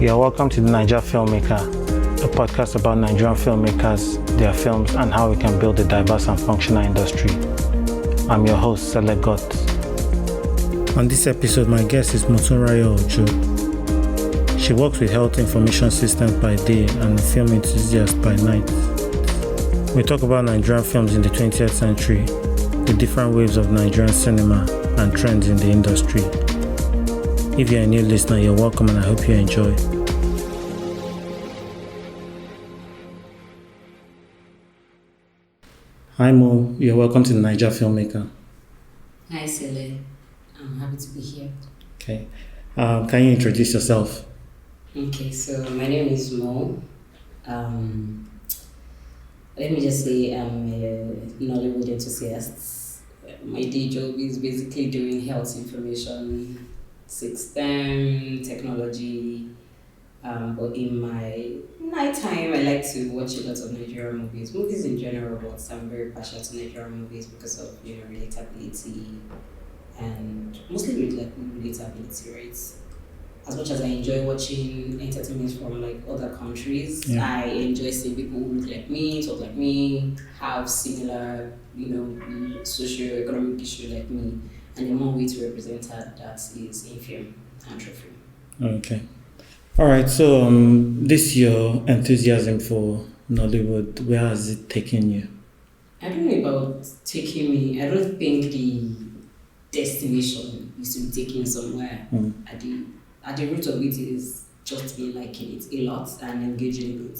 You're welcome to the Naija Filmmaker, a podcast about Nigerian filmmakers, their films, and how we can build a diverse and functional industry. I'm your host, Selegot. On this episode, my guest is Motunrayo Ojo. She works with health information systems by day and a film enthusiast by night. We talk about Nigerian films in the 20th century, the different waves of Nigerian cinema, and trends in the industry. If you're a new listener, you're welcome and I hope you enjoy. Hi Mo, you're welcome to the Naija Filmmaker. Hi Sele, I'm happy to be here. Okay, can you introduce yourself? Okay, so my name is Mo. Let me just say I'm a Nollywood enthusiast. My day job is basically doing health information, system, technology. But in my night time, I like to watch a lot of Nigerian movies. Movies in general, but I'm very passionate to Nigerian movies because of relatability and mostly relatability, right? As much as I enjoy watching entertainment from like other countries, I enjoy seeing people who look like me, talk like me, have similar, socio-economic issues like me. And the one way to represent that is in film and through film. Okay. All right. So, this your enthusiasm for Nollywood, where has it taken you? I don't know about taking me. I don't think the destination is to be taken somewhere. At the root of it is just me liking it a lot and engaging in it.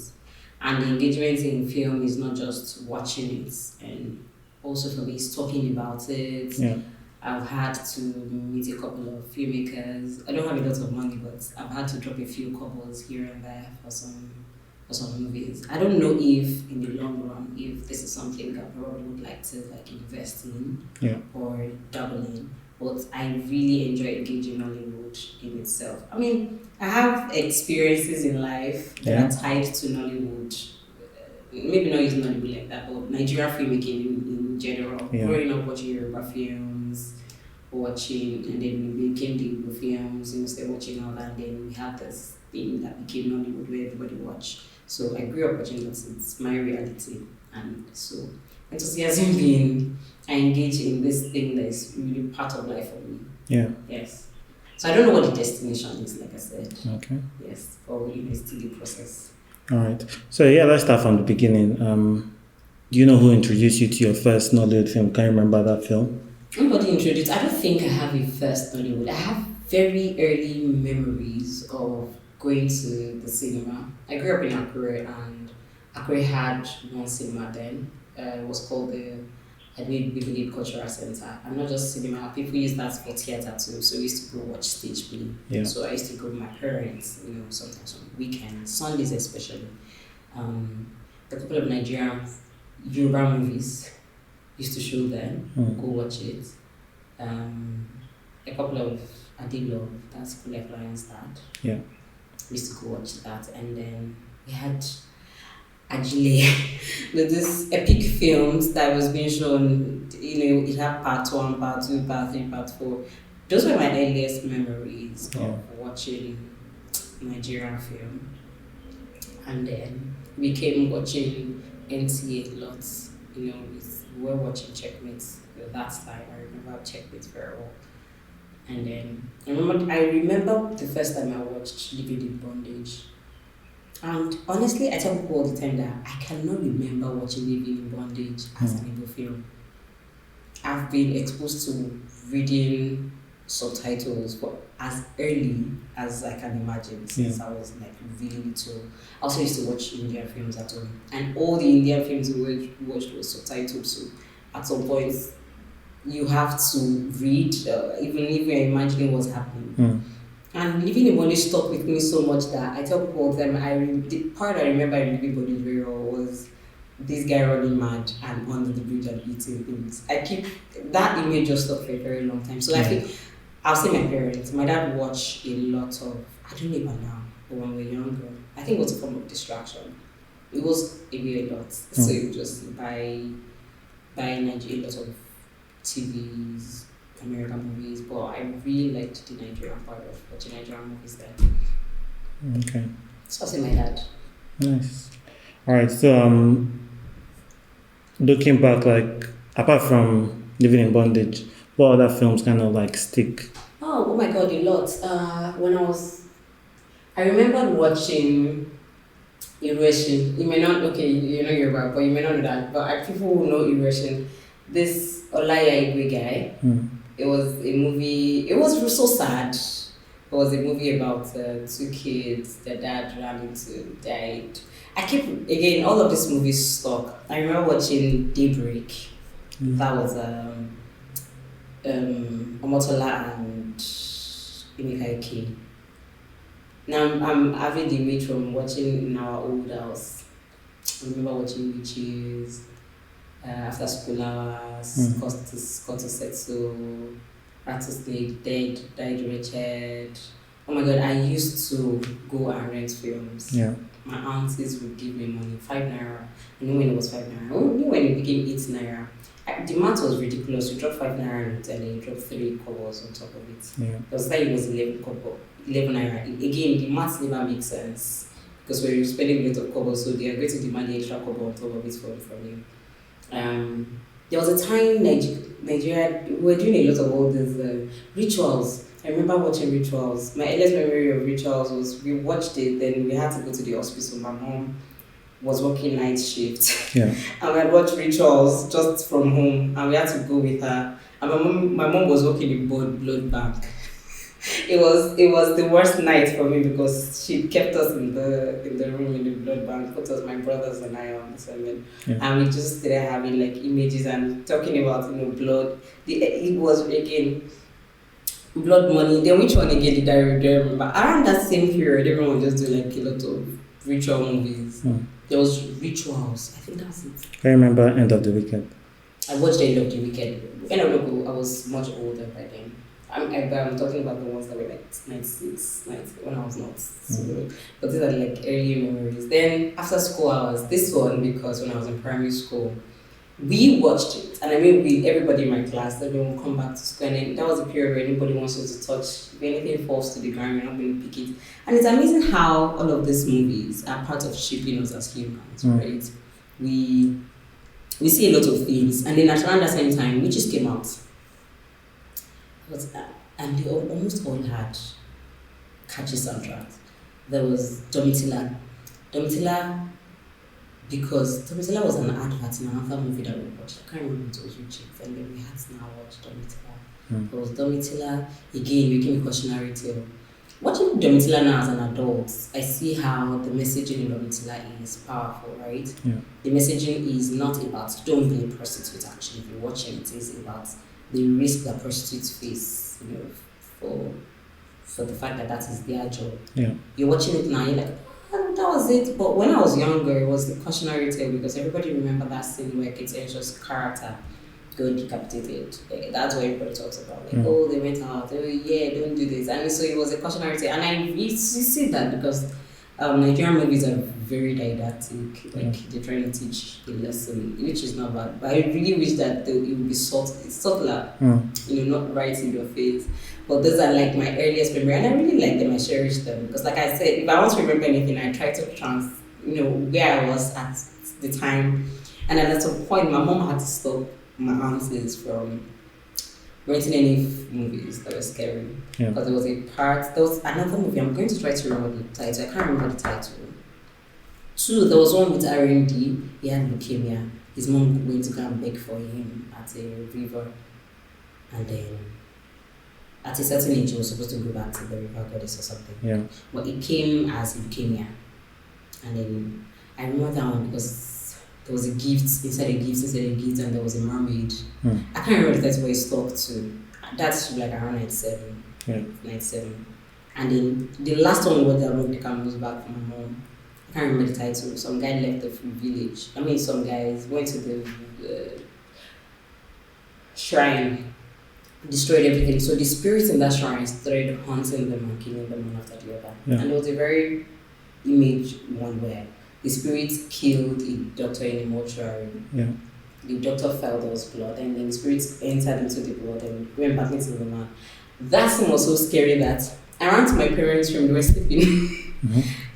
And the engagement in film is not just watching it, and also for me, it's talking about it. Yeah. I've had to meet a couple of filmmakers. I don't have a lot of money, but I've had to drop a few couples here and there for some movies. I don't know if in the long run, if this is something I probably would like to invest in or double in. But I really enjoy engaging Nollywood in itself. I mean, I have experiences in life that are tied to Nollywood. Maybe not using Nollywood like that, but Nigerian filmmaking in general. Growing up watching Yoruba films, and then we became the Igbo films, started watching all that, and then we had this thing that became Nollywood where everybody watched. So I grew up watching that, it's my reality. And so enthusiasm being, I engage in this thing that is really part of life for me. Yeah. Yes. So I don't know what the destination is, like I said. Okay. Yes, but it's still the process. All right. So let's start from the beginning. Do you know who introduced you to your first Nollywood film? Can you remember that film? Nobody introduced. I don't think I have a first Nollywood. I have very early memories of going to the cinema. I grew up in Akure, and Akure had one cinema then. It was called the Adwid Cultural Center. And not just cinema, people use that for theater too. So we used to go watch stage play. Yeah. So I used to go with my parents, sometimes on weekends, Sundays especially. A couple of Nigerian Yoruba movies used to show there. Go watch it. A couple of Adilo, that's Full Life Lion's Dad. Yeah. We used to go watch that. And then we had Ajile, with these epic films that was being shown, it had part 1, part 2, part 3, part 4. Those were my earliest memories of watching Nigerian film. And then we came watching NCA lots, we were watching Checkmates at that time. I remember Checkmates very well. And then I remember the first time I watched Living in Bondage. And honestly, I tell people all the time that I cannot remember watching Living in Bondage as an Igbo film. I've been exposed to reading subtitles for as early as I can imagine, since I was really little. I also used to watch Indian films at home, and all the Indian films we watched were subtitled. So at some point, you have to read, even if you're imagining what's happening. And Living in Bondage stuck with me so much that I tell people all the time, the part I remember in Living in Bondage very well was this guy running mad and under the bridge and eating things. That image just stuck for a very long time. So I think I'll say my parents. My dad watched a lot of, I don't know about now, but when we were younger, I think it was a form of distraction. It was a lot. So it was just buy Nigeria a lot of TVs, American movies, but I really liked the Nigerian part of watching Nigerian movies then. Okay. So I'll say my dad. Nice. All right. So looking back, like apart from Living in Bondage, what other films kind of like stick? Oh my God, a lot. I remember watching Erosion. You may not, okay, you know Yoruba, but you may not know that. But people who know Erosion, this Olaya Igwe guy, it was a movie, it was so sad. It was a movie about two kids, their dad ran into, died. I keep, again, all of these movies stuck. I remember watching Daybreak. That was Omotola and Emeka Ike. Now I'm avid image from watching in our old house. I remember watching Witches, After School Hours, Got to Settle, Rattlesnake, Died Richard. Oh my God, I used to go and rent films. Yeah. My aunties would give me money, 5 naira. I knew when it was 5 naira. I knew when it became 8 naira. The math was ridiculous. You drop 5 naira and then you drop 3 kobos on top of it. Yeah. It was like it was 11 naira. Again, the math never makes sense because when you're spending a lot of kobos, so they are going to demand the extra kobo on top of it from you. There was a time Nigeria, we were doing a lot of all these rituals. I remember watching Rituals. My earliest memory of Rituals was we watched it, then we had to go to the hospital. My mom was working night shift. Yeah. And we had watched Rituals just from home, and we had to go with her. And my mom was working in blood bank. It was the worst night for me because she kept us in the room in the blood bank, put us, my brothers and I, on the seven, and we just started having like images and talking about blood. It was again blood money. Then which one again did I remember? Around that same period, everyone just do like a lot of ritual movies. There was Rituals. I think that's it. I remember End of the Weekend. I watched the End of the Weekend. End of the Weekend, I was much older by then. I'm talking about the ones that were like 96, 90, when I was not. So, but these are like early memories. Then After School Hours, this one, because when I was in primary school, we watched it. And I mean, everybody in my class, everyone would come back to school. And that was a period where anybody wants you to touch. If anything falls to the ground, you're not going to pick it. And it's amazing how all of these movies are part of shaping us as humans, right? We see a lot of things. And then at around that same time, Witches came out. And they almost all had catchy soundtracks. There was Domitila, because Domitila was an advert in another movie that we watched. I can't remember if it was Richard, and then we had to now watch Domitila. There was Domitila, again, became a cautionary tale. Watching Domitila now as an adult, I see how the messaging in Domitila is powerful, right? Yeah. The messaging is not about don't be a prostitute, actually. If you're watching it, is about the risk that prostitutes face, for the fact that is their job. Yeah. You're watching it now, you're like, that was it. But when I was younger, it was the cautionary tale because everybody remember that scene where Ketensio's character got decapitated. That's what everybody talks about. Like, oh, they went out. Oh, yeah, don't do this. And so it was a cautionary tale. And I see that because Nigerian movies are very didactic. Like they're trying to teach a lesson, which is not bad. But I really wish that it would be subtler, not right in your face. But those are like my earliest memory, and I really like them. I cherish them because, like I said, if I want to remember anything, I try to where I was at the time. And at some point, my mom had to stop my aunties from renting any movies that were scary. Because there was another movie. I'm going to try to remember the title. I can't remember the title. 2, there was one with R&D. He had leukemia. His mom went to go and beg for him at a river, and then at a certain age, he was supposed to go back to the river goddess or something. Yeah. But it came as leukemia. And then I remember that one because there was a gift inside a gift, and there was a mermaid. I can't remember the title where he talked to. That's like around 97. Yeah. 97. And then the last one was that the cameras back from my mom. I can't remember the title. Some guy left the village. I mean, some guys went to the shrine, destroyed everything. So the spirits in that shrine started haunting them and killing them one after the other. Yeah. And there was a very image one where the spirits killed a doctor in a mortuary. Yeah. The doctor felt there was blood, and then the spirits entered into the blood and went back into the man. That scene was so scary that I ran to my parents' room. They were sleeping.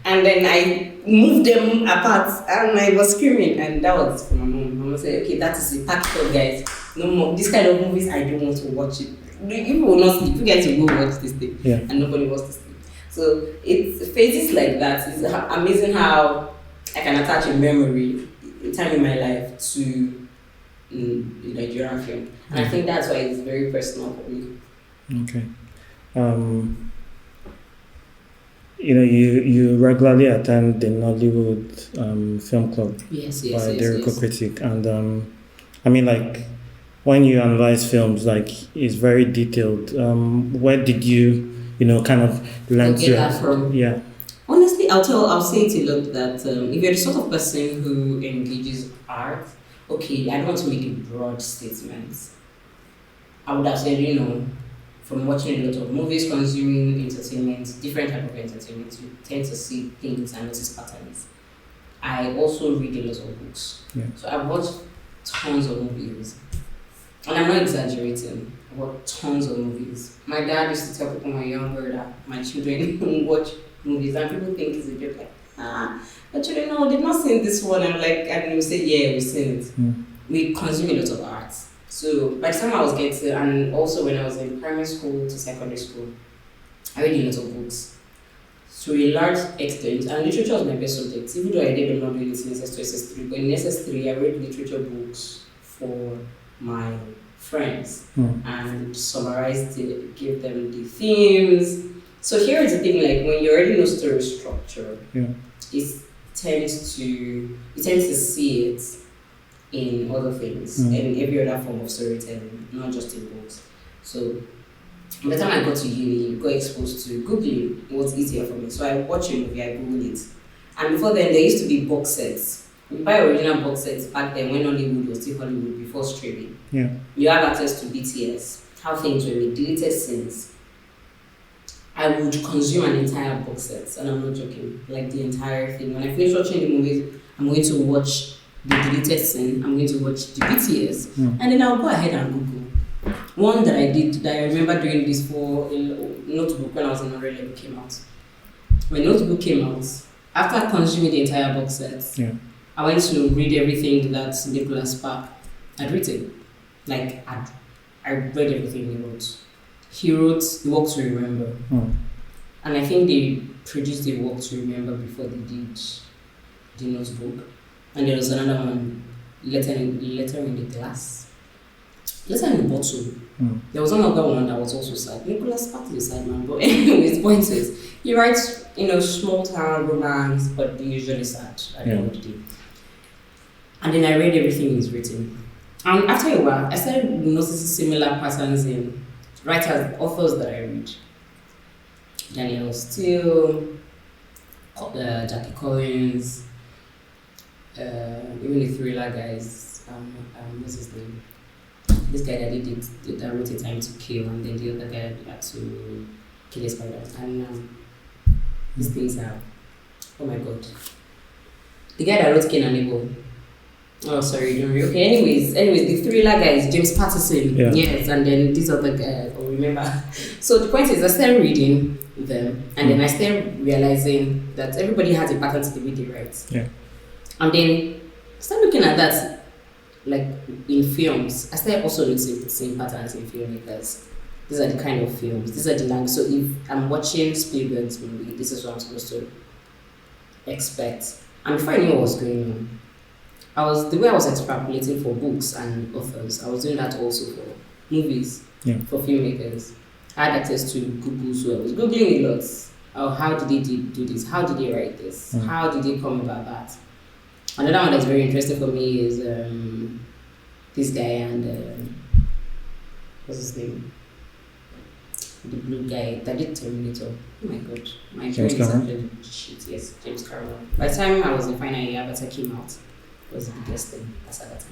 And then I moved them apart and I was screaming, and that was for my mom. My mom said, okay, that is the package of guys. No more. This kind of movies, I don't want to watch it. You will not sleep. You guys will go watch this thing. And nobody wants to sleep. So it's phases like that. It's amazing how I can attach a memory, a time in my life to the Nigerian film. And I think that's why it's very personal for me. Okay. You regularly attend the Nollywood Film Club by the critic, and I mean, like, when you analyze films, like, it's very detailed. Where did you, kind of learn to that from? Yeah. Honestly, I'll say it a lot that if you're the sort of person who engages art, okay, I don't want to make a broad statement. I would have said, from watching a lot of movies, consuming entertainment, different type of entertainment, you tend to see things and notice patterns. I also read a lot of books. So I watched tons of movies. And I'm not exaggerating. I watched tons of movies. My dad used to tell people when I was younger that my children watch movies, and people think it's a joke, like, my children, no, they've not seen this one. I'm like, and we say, yeah, we've seen it. We consume a lot of art. So by the time I was getting, and also when I was in primary school to secondary school, I read a lot of books. To a large extent, and literature was my best subject, even though I did not do it in SS2, SS3, but in SS3 I read literature books for my friends and summarized it, give them the themes. So here is the thing, like, when you already know story structure, it tends to see it in other things and in every other form of storytelling, not just in books. So by the time I got to uni, got exposed to Googling. It was easier for me. So I watch a movie, I Google it. And before then, there used to be box sets. You buy original box sets back then when Hollywood was still Hollywood before streaming. You have access to BTS, how things were made, deleted scenes. I would consume an entire box set, and I'm not joking, like the entire thing. When I finish watching the movies, I'm going to watch the deleted scene, I'm going to watch the BTS, and then I'll go ahead and Google. One that I did, that I remember doing this for a notebook when I was in Nigerian level came out. When Notebook came out, after consuming the entire box set, I went to read everything that Nicholas Spark had written. Like, I read everything he wrote. He wrote Walk to Remember. And I think they produced the Walk to Remember before they did the Notebook. And there was another one, Letter in the Glass. Letter in the Bottle. There was another one that was also sad. Nicholas Spark is a sad man, but anyways, point is, he writes, small town romance, but they're usually sad at the end of the day. And then I read everything he's written. And after a while, I started noticing similar patterns in writers, authors that I read. Daniel Steele, Jackie Collins, even the thriller guys, what's his name? This guy that wrote A Time to Kill, and then the other guy that had to kill a spider. And these things are, oh my god. The guy that wrote Cain and Abel. Oh, sorry, don't worry. Okay, anyways, the thriller guys, James Patterson, yes, and then this other guy, I remember. So the point is, I started reading them, and then I started realizing that everybody has a pattern to the way they write. And then I started looking at that, like in films. I started also noticing the same patterns in filmmakers. These are the kind of films, these are the language. So if I'm watching Spielberg's movie, this is what I'm supposed to expect. And before I knew what was going on, the way I was extrapolating for books and authors, I was doing that also for movies, for filmmakers. I had access to Google, so I was Googling a lot. Oh, how did they do this? How did they write this? How did they come about that? Another one that's very interesting for me is this guy and what's his name? The blue guy that did Terminator. Oh my god, my brain is actually shit. Yes, James Cameron. By the time I was in final year, Avatar came out. It was the biggest thing at that time.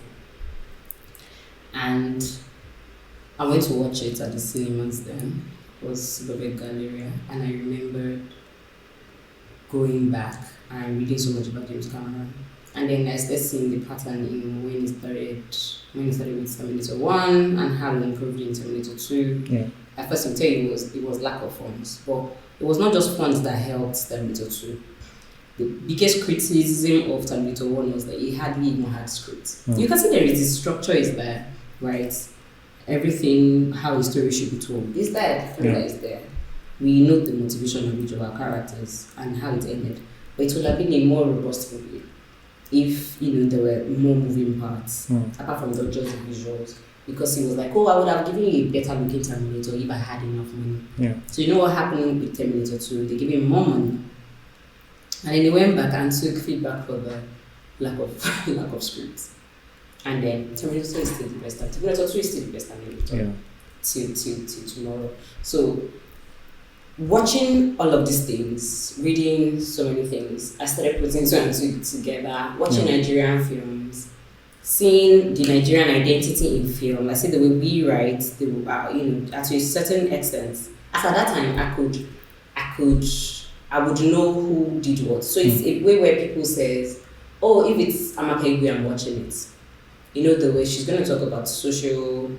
And I went to watch it at the cinemas then. It was Lubbock Galleria, and I remember going back and reading so much about James Cameron. And then I started seeing the pattern in when he started with Terminator 1 and how he improved in Terminator 2. Yeah. At first, I'll tell you it was lack of funds, but it was not just funds that helped Terminator 2. The biggest criticism of Terminator 1 was that he hardly even had scripts. You can see there is the structure is there, right? Everything, how the story should be told, is there. The formula is there. We know the motivation of each of our characters and how it ended. But it would have been a more robust movie if there were more moving parts apart from just the visuals. Because he was like, I would have given you a better looking Terminator if I had enough money. Yeah. So you know what happened with Terminator 2? They gave him more money. And then he went back and took feedback for the lack of scripts. And then Terminator 2 is still the best. Terminator 2 is still the best Terminator. Till tomorrow. So watching all of these things, reading so many things, I started putting two and two together, watching Nigerian films, seeing the Nigerian identity in film. I see the way we write, to a certain extent. As at that time, I would know who did what. So it's a way where people says, if it's Amaka Igwe, I'm watching it. The way she's going to talk about social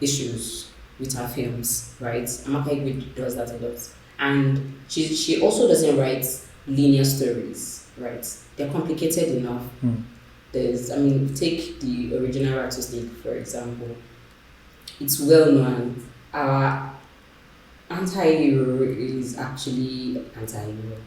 issues with her films, right? Amaka Igwe does that a lot. And she also doesn't write linear stories, right? They're complicated enough. Take the original Rattlesnake, for example. It's well known. Our anti-hero is actually anti-hero.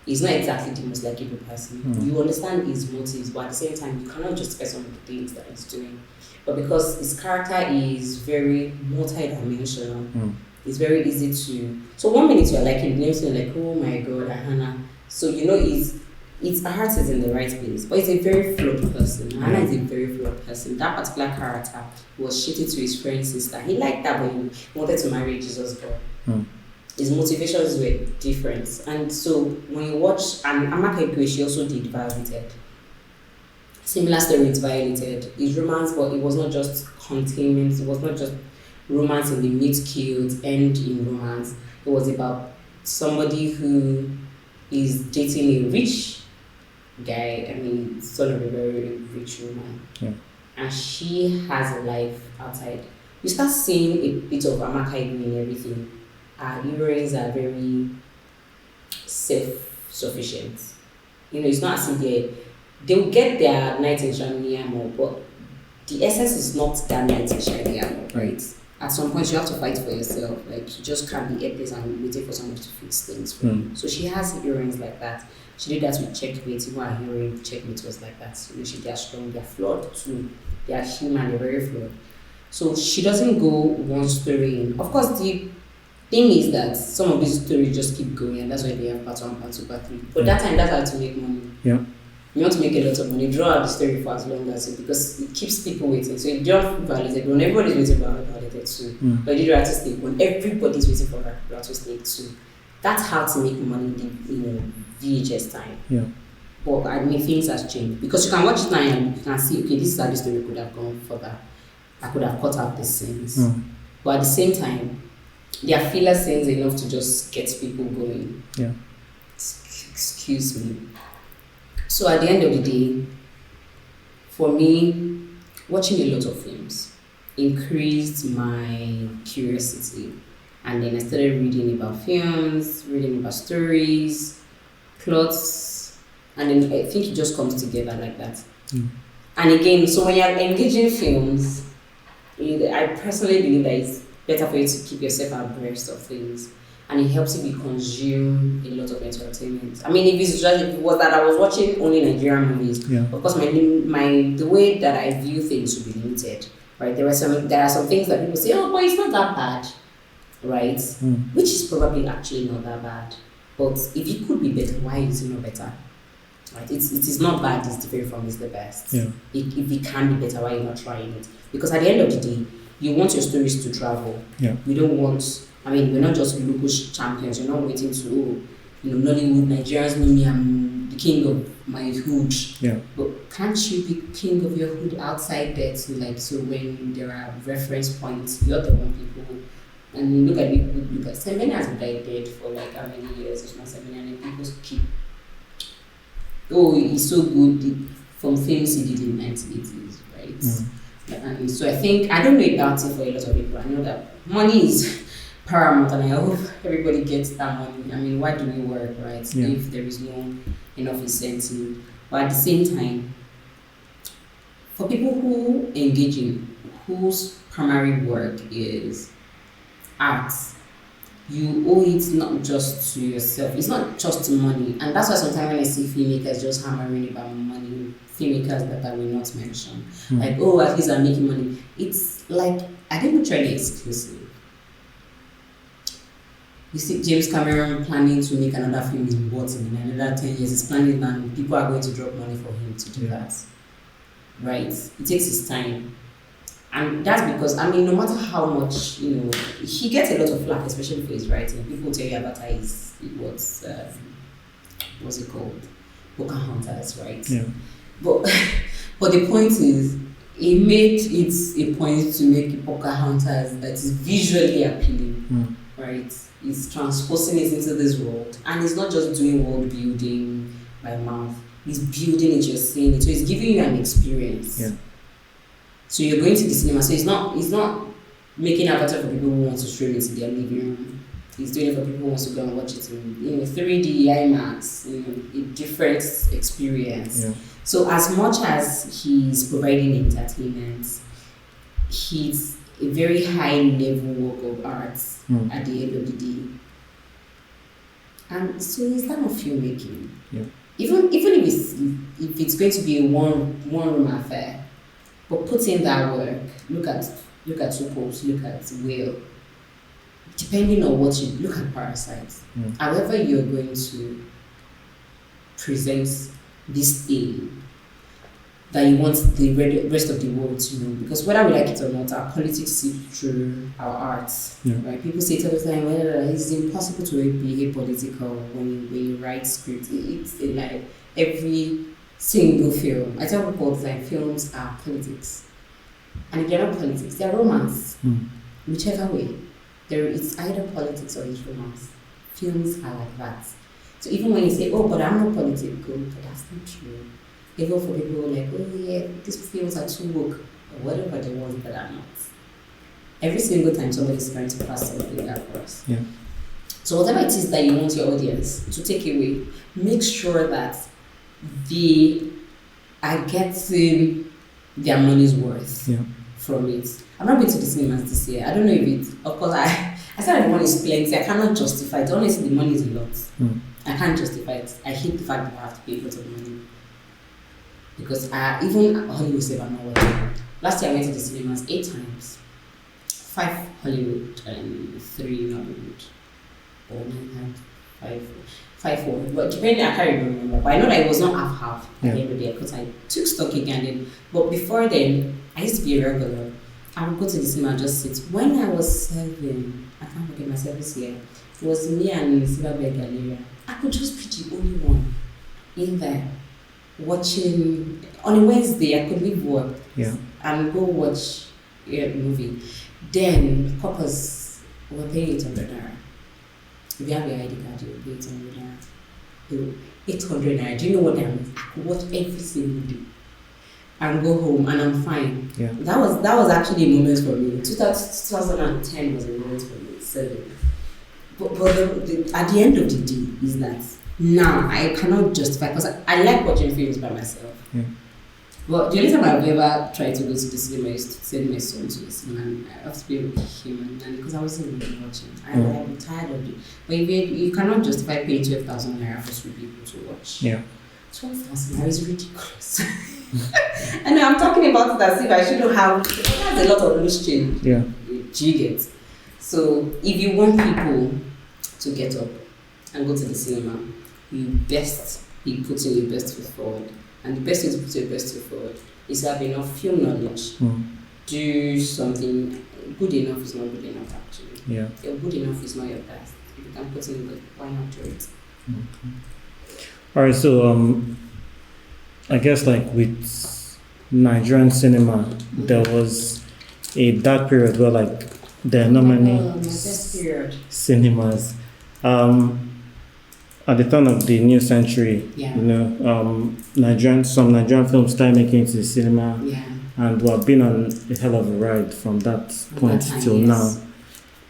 He's not exactly the most likable person. You understand his motives, but at the same time, you cannot justify some of the things that he's doing. But because his character is very multi-dimensional, it's very easy to... So 1 minute you're liking, the next you're like, oh my God, Ahana. So his heart is in the right place, but he's a very flawed person. Ahana is a very flawed person. That particular character was shitty to his friend's sister. He liked that, but he wanted to marry Jesus girl. His motivations were different. And so when you watch, and Amaka Igwe, she also did Violated. Similar story with Violated. It's romance, but it was not just containment. It was not just romance in the meet cute, end in romance. It was about somebody who is dating a rich guy, son of a very rich woman. Yeah. And she has a life outside. You start seeing a bit of Amaka Igwe in everything. Our heroines are very self-sufficient. It's not as if they'll get their knight in shiny armor, but the essence is not that knight in shiny armor, right? At some point, you have to fight for yourself. Like, you just can't be helpless and waiting for somebody to fix things for you. So she has heroines like that. She did that with Checkmate. Even her heroine Checkmate was like that. They are strong, they are flawed too. They are human, they're very flawed. So she doesn't go one story in. Of course, the thing is that some of these stories just keep going, and that's why they have part 1, part 2, part 3. But that time, that's how to make money. Yeah. You want to make a lot of money, draw out the story for as long as because it keeps people waiting. So you don't Violated when everybody's waiting for Violated too. But you do Rattlesnake when everybody's waiting for Rattlesnake too. That's how to make money in VHS time. Yeah. But things have changed because you can watch it now and you can see, okay, this is how the story could have gone further. I could have cut out the scenes. But at the same time, there are filler scenes enough to just get people going. Yeah. Excuse me. So at the end of the day, for me, watching a lot of films increased my curiosity. And then I started reading about films, reading about stories, plots, and then I think it just comes together like that. And again, so when you're engaging films, I personally believe that it's better for you to keep yourself abreast of things. And it helps you consume a lot of entertainment. If it was that I was watching only Nigerian movies, of course, the way that I view things would be limited, right? There are some things that people say, but it's not that bad, right? Which is probably actually not that bad. But if it could be better, why is it not better? Right? It is not bad. It's different from it's the best. Yeah. If it can be better, why are you not trying it? Because at the end of the day, you want your stories to travel. Yeah. You don't want. We're not just local champions. You're not waiting to, Nollywood, Nigerians know me, I'm the king of my hood. Yeah. But can't you be king of your hood outside there too? So when there are reference points, you're the one people. And look at people, look at 7 has been dead for how many years? It's not 7, and then people keep oh, he's so good from films he did in the 1980s, right? And so I think, I don't know about it for a lot of people. I know that money is paramount, and I hope everybody gets that money. I mean, why do we work, right? If there is no enough incentive. But at the same time, for people who engage in, whose primary work is art, you owe it not just to yourself. It's not just money. And that's why sometimes when I see filmmakers just hammering about money, filmmakers that I will not mention, like, oh, at least I'm making money. It's like, I think we're trying to exclusive. You see James Cameron planning to make another film in another 10 years. He's planning, and people are going to drop money for him to do that. Right? It takes his time. And that's because, I mean, no matter how much, he gets a lot of flack, especially for his writing. People tell you about what's it called? Pocahontas, right? Yeah. But the point is, he made it a point to make Pocahontas that is visually appealing, right? He's transposing it into this world. And he's not just doing world building by mouth. He's building it, you're seeing it. So he's giving you an experience. Yeah. So you're going to the cinema. So he's not making avatar for people who want to stream it in their living room. He's doing it for people who want to go and watch it in 3D, IMAX, a different experience. Yeah. So as much as he's providing entertainment, he's a very high level work of art at the end of the day. And so it's kind of filmmaking. Yeah. Even if it's going to be a one room affair. But put in that work, look at Supos, look at Whale. Depending on what you look at Parasites. However you're going to present this thing that you want the rest of the world to know. Because whether we like it or not, our politics seep through our arts. Yeah. Right? People say it all the time, well, it's impossible to be apolitical when you write scripts. It's like every single film. I tell people all the time, films are politics. And if they're not politics, they're romance. Whichever way. It's either politics or it's romance. Films are like that. So even when you say, oh, but I'm not political, but that's not true. Even for people who are like, oh yeah, these films are too woke, or whatever they want, but I'm not. Every single time somebody's trying to pass something across. Yeah. So whatever it is that you want your audience to take away, make sure that they are getting their money's worth from it. I'm not going to the cinemas this year. I don't know if it, of course, I said the money is plenty. I cannot justify it. Honestly, the money is a lot. I can't justify it. I hate the fact that I have to pay a lot of money. Because even Hollywood said I'm not working. Last year I went to the cinemas 8 times. 5 Hollywood and 3 Nollywood. Or 9 times. 5 4. But depending, I can't remember. But I know that it was not half at the end of the day because I took stock again. Then, but before then, I used to be a regular. I would go to the cinema and just sit. When I was 7, I can't forget my service year. It was me and Silverberg Galleria. I could just be the only one in there watching. On a Wednesday, I could leave work and go watch a movie. Then couples were paying $800. If you have your ID card, you will pay $800. 800 naira. Do you know what that means? I could watch every single day and go home and I'm fine. Yeah. That was actually a moment for me. 2010 was a moment for me. So, but at the end of the day is that now I cannot justify, because I like watching films by myself. Yeah. But the only time I've ever tried to go to the cinema is to send my son to the cinema, and I have to be with him, and because I wasn't really watching. I'm tired of it. But you cannot justify paying 12,000 naira for 3 people to watch. Yeah. 12,000 naira is ridiculous. And I'm talking about it as if I shouldn't have. That's a lot of loose change. Yeah. Do you get? So if you want people to get up and go to the cinema, you best be putting your best foot forward. And the best way to put your best foot forward is to have enough film knowledge. Do something. Good enough is not good enough, actually. Yeah. Your good enough is not your best. If you can put in good, why not do it? Okay. All right, so I guess like with Nigerian cinema, there was a dark period where like there are not many cinemas. at the turn of the new century, Yeah. you know, some Nigerian films started making it to the cinema, Yeah. and we have been on a hell of a ride from that point that time, till yes.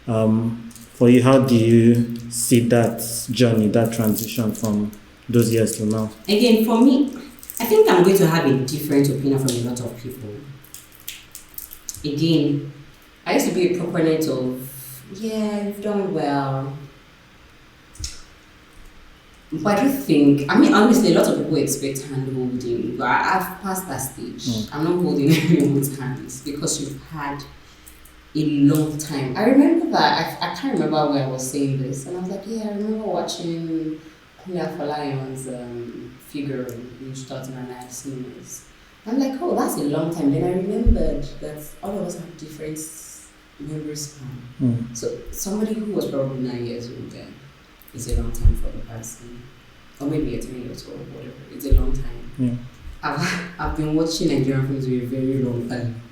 now. For you, how do you see that journey, that transition from those years to now? Again, for me, I think I'm going to have a different opinion from a lot of people. Again, I used to be a proponent of, yeah, you've done well. But I do think, I mean, honestly, a lot of people expect hand holding, but I've passed that stage. I'm not holding anyone's hands because you've had a long time. I remember that, I can't remember where I was saying this, and I was like, yeah, I remember watching Kunya Falayon's Figure in 2009 cinemas. I'm like, oh, that's a long time. Then I remembered that all of us have different memory span. So somebody who was probably 9 years old then is a long time for the person. Or maybe a 10 years old, whatever. It's a long time. Yeah. I've been watching Nigerian films for a very long time.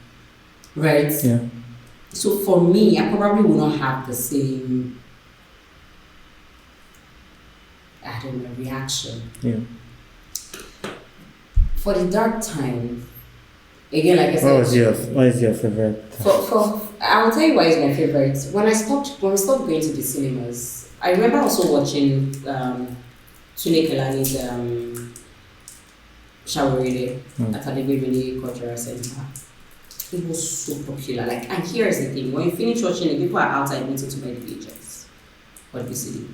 Right? Yeah. So for me, I probably will not have the same, I don't know, reaction. Yeah. For the dark time, again, like I said, What is your favorite? I will tell you why it's my favorite. When we stopped going to the cinemas, I remember also watching Tune Kelani's Shawarede at Alibiri Cultural Center. It was so popular. Like, and here's the thing: when you finish watching it, people are outside waiting to buy the VHS or the CD.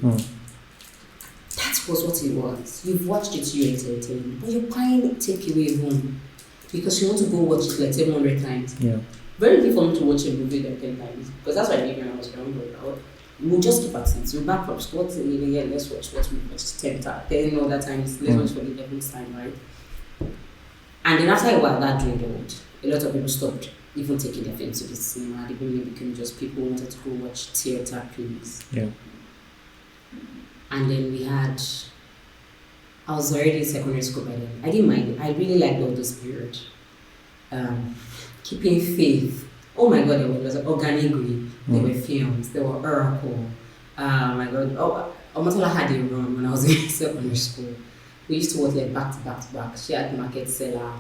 That was what it was. You've watched it to your entertainment, but you're buying takeaway home because you want to go watch it like 700 times. Yeah. Very different to watch a movie like 10 times because that's what I did when I was younger. We'll just keep at it. We'll back from sports and even let's watch what we watched 10 other times. Let's watch for the 11th time, right? And then after a while, that dwindled. A lot of people stopped even taking their films to the cinema. They really became just people who wanted to go watch theatre plays. Yeah. And then I was already in secondary school by then. I didn't mind it. I really liked all this period. Keeping Faith. Oh my God, there was Organic Green. There were films. There were Oracle. My God. Oh, Omotola had a run when I was in secondary school. We used to watch like back to back to back. She had Market Seller.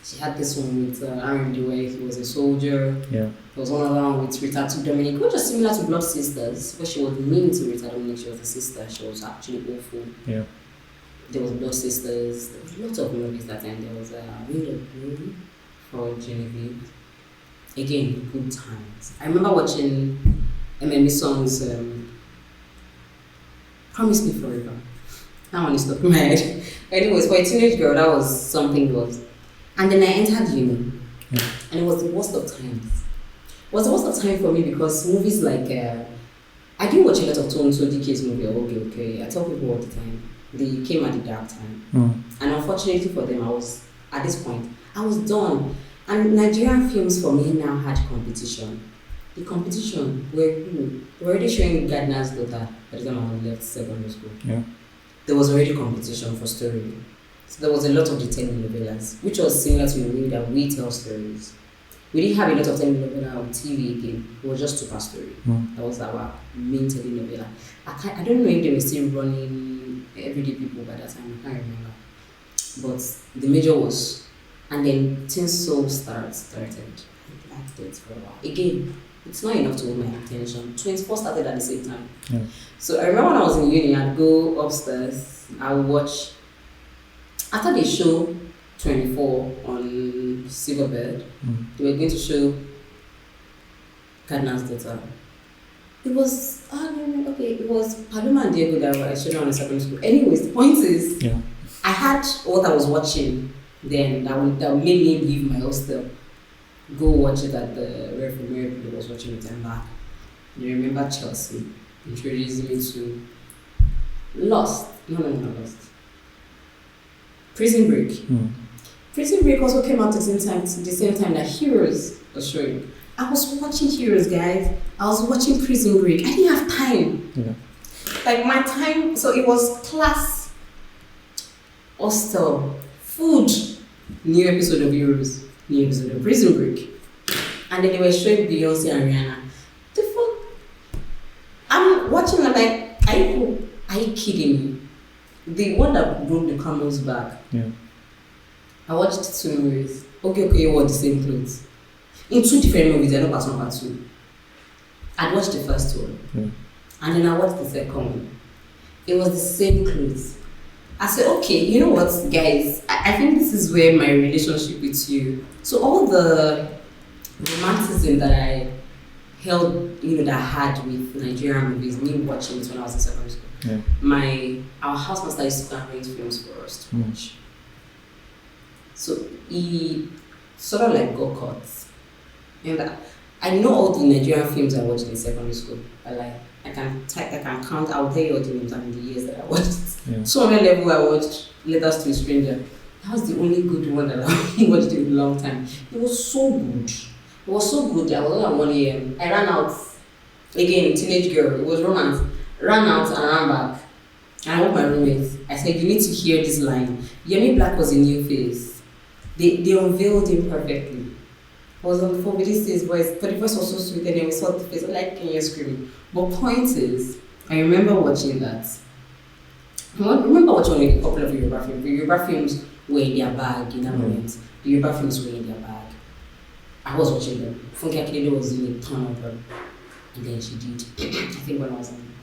She had this one with R&D where he was a soldier. Yeah. There was one other one with Rita to Dominic, which was similar to Blood Sisters, where she was mean to Rita Dominic. She was a sister. She was actually awful. Yeah. There was Blood Sisters. There was lots of movies that time. There was a Wind of Glory for Genevieve. Again, good times. I remember watching MME songs. Promise Me Forever. That one is stuck in my head. Anyways, for a teenage girl, that was something it was. And then I entered uni, and it was the worst of times. It was the worst of time for me because movies like, I didn't watch a lot of Tonto DK's movie, okay. I tell people all the time, they came at the dark time. And unfortunately for them, at this point, I was done. And Nigerian films for me now had competition. The competition were already showing Gardener's Daughter by the time I left secondary school. Yeah. There was already competition for story. So there was a lot of the telenovelas, which was similar to the way that we tell stories. We didn't have a lot of telenovela on TV again. It was just Super Story. That was our main telenovela. I don't know if they were still running Everyday People by that time. I can't remember. But the major was, and then Teen Soul started. I liked it for a while. Again, it's not enough to hold my attention. 24 started at the same time. Yeah. So I remember when I was in uni, I'd go upstairs, I would watch. After they show 24 on Silverbird, they were going to show Gardener's Daughter. It was, it was Paloma and Diego that were showing on the secondary school. Anyways, the point is, I had what I was watching then that made me leave my hostel, go watch it at the Reformatory people was watching it and back. You remember Chelsea introduced me to Lost. No, Lost. Prison Break. Prison Break also came out at the same time that Heroes was showing. I was watching Heroes, guys. I was watching Prison Break. I didn't have time. Yeah. Like my time, so it was class, hostel, food, new episode of Heroes, new episode of Prison Break. And then they were showing Beyonce and Rihanna. The fuck? I'm watching, I'm like, are you you kidding me? The one that broke the camel's back. Yeah. I watched 2 movies. Okay, wore the same clothes. In 2 different movies, I know part 1, part 2. I watched the first one. Yeah. And then I watched the second one. It was the same clothes. I said, okay, you know what, guys? I think this is where my relationship with you. So all the romanticism that I held, that I had with Nigerian movies, me watching it when I was in secondary school. Yeah. Our housemaster used to go and rent films for us to watch. So he sort of like got caught. And I know all the Nigerian films I watched in secondary school. I can count, I will tell you all the names and the years that I watched. Yeah. So on a level I watched Letters to a Stranger. That was the only good one that I watched in a long time. It was so good. It was so good. I was on 1 a.m. I ran out. Again, teenage girl. It was romance. Ran out and ran back. And I woke my roommate. I said, you need to hear this line. Yemi Black was a new face. They unveiled him perfectly. I was on the phone with his voice, but the voice was so sweet, and then we saw the face. I'm like, can you scream? But point is, I remember watching that. I remember watching a couple of Yoruba films. The Yoruba films were in their bag in that moment. The Yoruba films were in their bag. I was watching them. Funke Akindele was doing a ton of them. And then she did, I think when I was in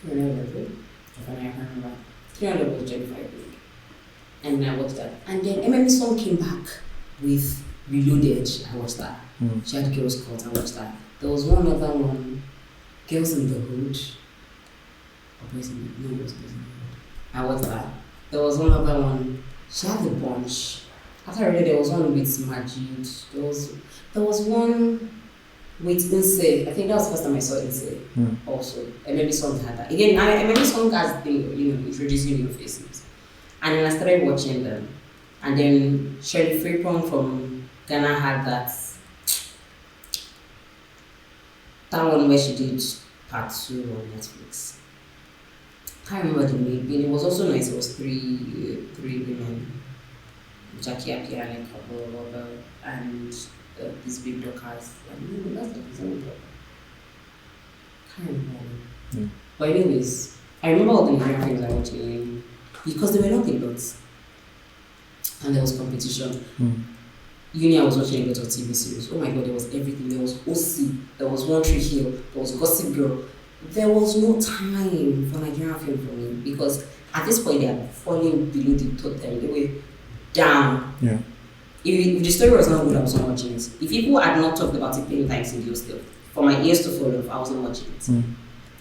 300, if I remember, 300 was Jennifer, I think. And then I watched that. And then Emily Song came back with Reloaded. I watched that. She had Girls Cult. I watched that. There was one other one, Girls in the Hood. Boys in the Hood. I watched that. There was one other one. She had a bunch. After I read it, there was one with Majid. There was one with Inse. I think that was the first time I saw Inse. Also, Emily Song had that. Again, Emily Song has been, introducing new faces. And then I started watching them. And then Shirley Frimpong from Ghana had that one where she did part 2 on Netflix. I can't remember the name, but it was also nice. It was three women. Jackie Appiah and a couple of other, and this big Dorcas. And that's the reason. Can't remember. But anyways, I remember all the Nigerian films I watched because they were not a lot. And there was competition. Uni, I was watching a lot of TV series. Oh my god, there was everything. There was OC, there was One Tree Hill, there was Gossip Girl. There was no time for Nigerian film for me because at this point they are falling below the totem. They were down. Yeah. If the story was not good, I was not watching it. If people had not talked about it 10 times in the hostel, for my ears to fall off, I was not watching it.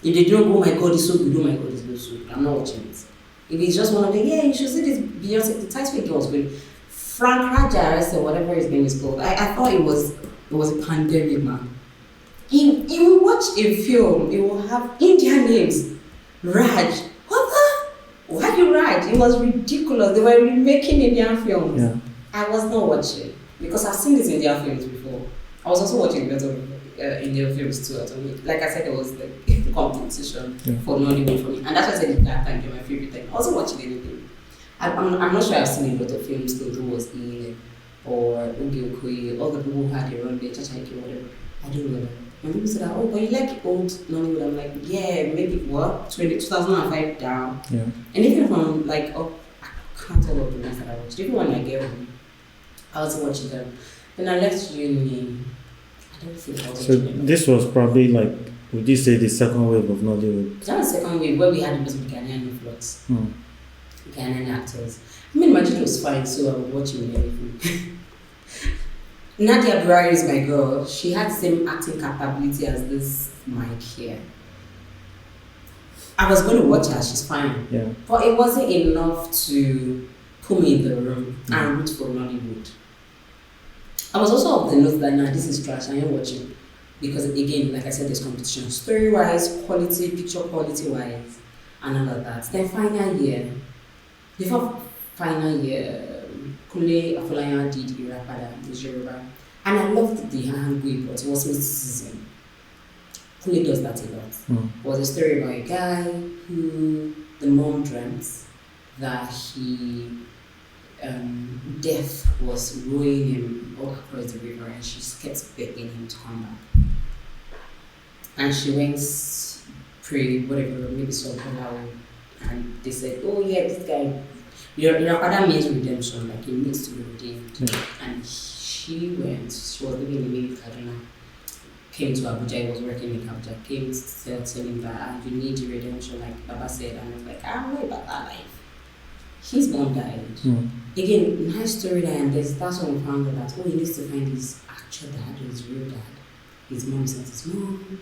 If they don't go, oh my god, it's so good, oh my god, it's not so good, I'm not watching it. If it's just one of the, you should see this Beyonce, the title girl was good. Frank Raja, or whatever his name is called, I thought it was a pandemic, man. You will watch a film, it will have Indian names. Raj. Why you Raj? It was ridiculous. They were remaking Indian films. Yeah. I was not watching because I've seen these Indian films before. I was also watching better Indian films too. Like I said, there was the competition for Nollywood for me. And that's why I said that time my favorite time. I wasn't watching anything. I'm not sure I've seen a lot of films. Kojo was in or Oge Okoye, all the people who had their own day, Chachaiki, whatever. I don't know them. When people say that, oh, but you like old Nollywood, I'm like, yeah, maybe what? 2005 down. Yeah. Anything from like, I can't tell what the ones that I watched. Even when I get home, I was watching them. Then I left uni. I don't think I was watching them. This was probably like, would you say the second wave of Nollywood? That was the second wave where we had most of the Ghanaian influx. Ghanaian actors. I mean, Majid was fine, so I would watch him and everything. Nadia Buhari is my girl. She had the same acting capability as this Mike here. I was going to watch her, she's fine. Yeah. But it wasn't enough to put me in the room and root for Nollywood. I was also of the note that this is trash, I ain't watching. Because again, like I said, there's competition. Story-wise, quality, picture quality-wise, and all of that. Then before final year, Kule Afolayan did Irapada, Yoruba. And I loved the Hangui, but it was mysticism. Kule does that a lot. It was a story about a guy who the mom dreamt that death was rowing him all across the river and she kept begging him to come back. And she went pray, whatever, maybe some and they said, oh yeah, this guy, your father means redemption, like he needs to be redeemed. And she was living in Mini Kaduna, came to Abuja, he was working in Abuja, came to tell him that you need redemption, like Baba said, and I was like, I don't know about that life. His mom died. Again, nice storyline, and that's when we found out that, oh, he needs to find his actual dad, his real dad. His mom is not his mom,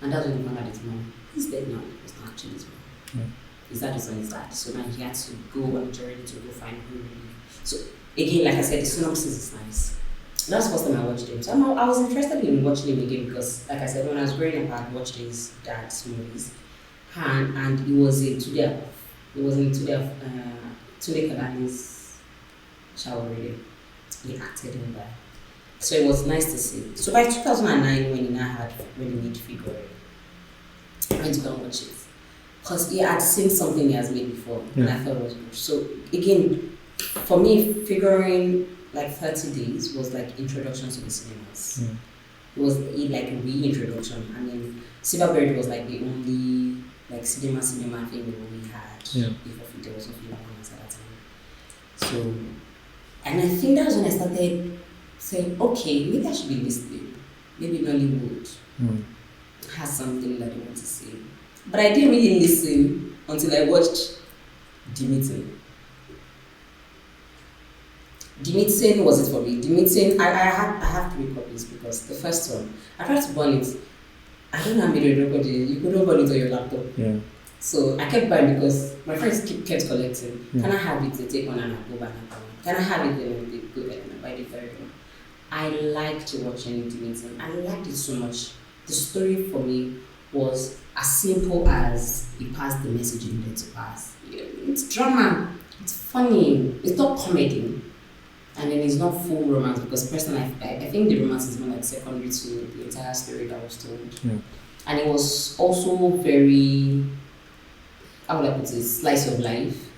and that's when we found out his mom. He's dead now, it's not actually his mom. His dad is on his dad, so now he had to go on a journey to go find who really. So, again, like I said, the synopsis is nice. That's the first time I watched him. So I was interested in watching him again because, like I said, when I was growing up, I watched his dad's movies. And it was in Tunde Kalani's shower really. He acted in that. So it was nice to see. So by 2009, when he made Figure, I went to go and watch it. Because he had seen something he has made before, and I thought it was good. So again, for me, Figuring like 30 Days was like introduction to the cinemas. It was like a reintroduction. I mean, Silverbird was like the only like cinema thing we had before there was no film at that time. So, and I think that was when I started saying, okay, maybe I should be listening. Maybe Nollywood has something that I want to see. But I didn't really listen until I watched Diminishing. Diminishing was it for me. Diminishing, I have 3 copies because the first one, I tried to burn it. I don't know how many recording. You couldn't burn it on your laptop. So I kept buying because my friends kept collecting. Can I have it? They take one and I go back and come. Can I have it? Then they go back and I buy the third one. I liked watching Diminishing. I liked it so much. The story for me was as simple as he passed the message in there to pass. It's drama. It's funny. It's not comedy. And then it's not full romance because personally, I think the romance is more like secondary to the entire story that was told. And it was also very, how would I put it, slice of life.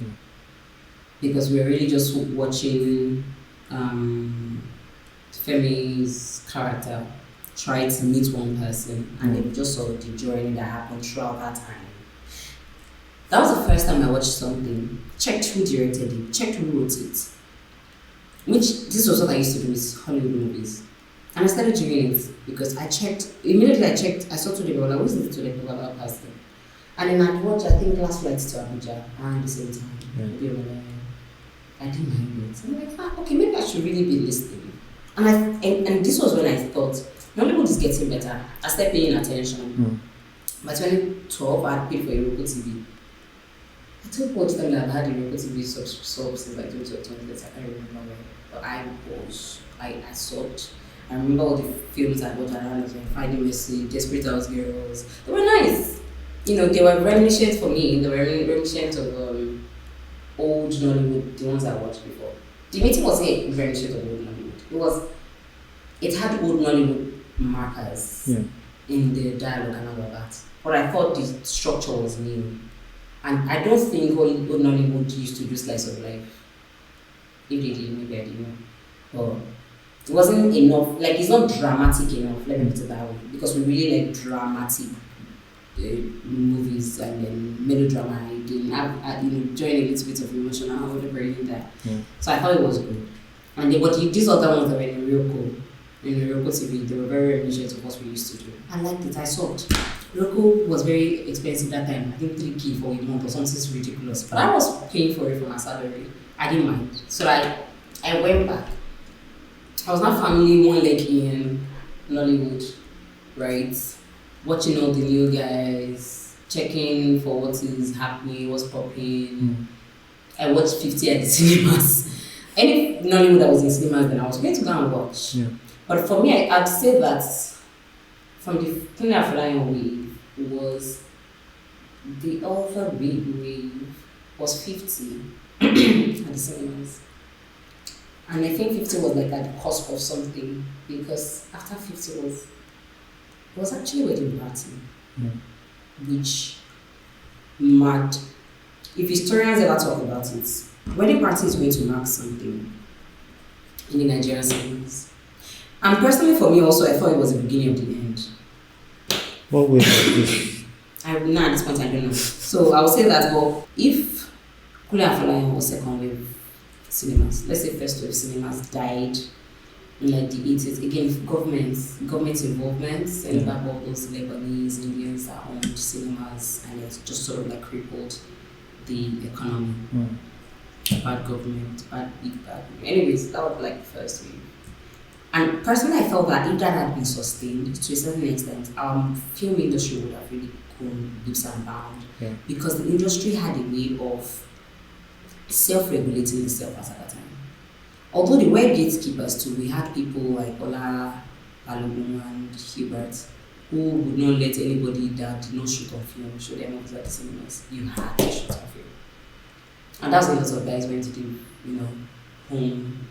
Because we were really just watching Femi's character try to meet one person and then just saw the journey that happened throughout that time. That was the first time I watched something, checked who directed it, checked who wrote it. This was what I used to do with Hollywood movies. And I started doing it because immediately I saw Tunde Bawala, who is the Tunde Bawala person? And then I'd watch, I think, Last Flight to Abuja around the same time. I didn't mind it. I'm like, okay, maybe I should really be listening. And this was when I thought, Nollywood is getting better. I started paying attention. By 2012, I had paid for Iroko TV. I told watch them that I've had Iroko TV subs since like 2020. I can't remember when. But I saw it. I remember all the films I watched around, like Finding Mercy, Desperate Housegirls. They were nice. They were reminiscent for me. They were reminiscent of old Nollywood, the ones I watched before. The meeting was a reminiscent of old Nollywood. It had old Nollywood markers in the dialogue and all of that. But I thought the structure was new. And I don't think old Nollywood used to do slice of life. If they did, maybe I didn't know. But it wasn't enough, like it's not dramatic enough, let me put it that way. Because we really like dramatic movies and then melodrama. I didn't have, join a little bit of emotion and whatever in there. So I thought it was good. And but these other ones that were in Ryoko TV, they were very reminiscent of what we used to do. I liked it, I saw it. Ryoko was very expensive that time. I think 3K for a month or something ridiculous. But I was paying for it from my salary. I didn't mind. So I went back. I was not family one leg in Nollywood, right? Watching all the new guys, checking for what is happening, what's popping. I watched 50 at the cinemas. Any Nollywood that was in cinemas, then I was going to go and watch. But for me, I'd say that from the thing I flying wave was the other big wave was 50 at the cinemas. And I think 50 was like at the cusp of something because after 50 was actually wedding party, which marked. If historians ever talk about it, wedding party is going to mark something in the Nigerian cinemas. And personally, for me, also, I thought it was the beginning of the end. What way was this? I No, at this point I don't know. So I would say that, well, if Kule Afolayan was second wave cinemas, let's say first wave cinemas died in like the 80s, again, government involvement, and back all those Lebanese, Indians that owned cinemas, and it just sort of like crippled the economy. Bad government, big bad. Anyways, that was like the first wave. And personally, I felt that if that had been sustained to a certain extent, film industry would have really gone leaps and bounds. Because the industry had a way of self-regulating itself at that time. Although they were gatekeepers too, we had people like Ola, Balogun, and Hubert who would not let anybody that did not shoot on film show them movies at the cinemas. You had to shoot on film. And that's why lots of guys went to do, home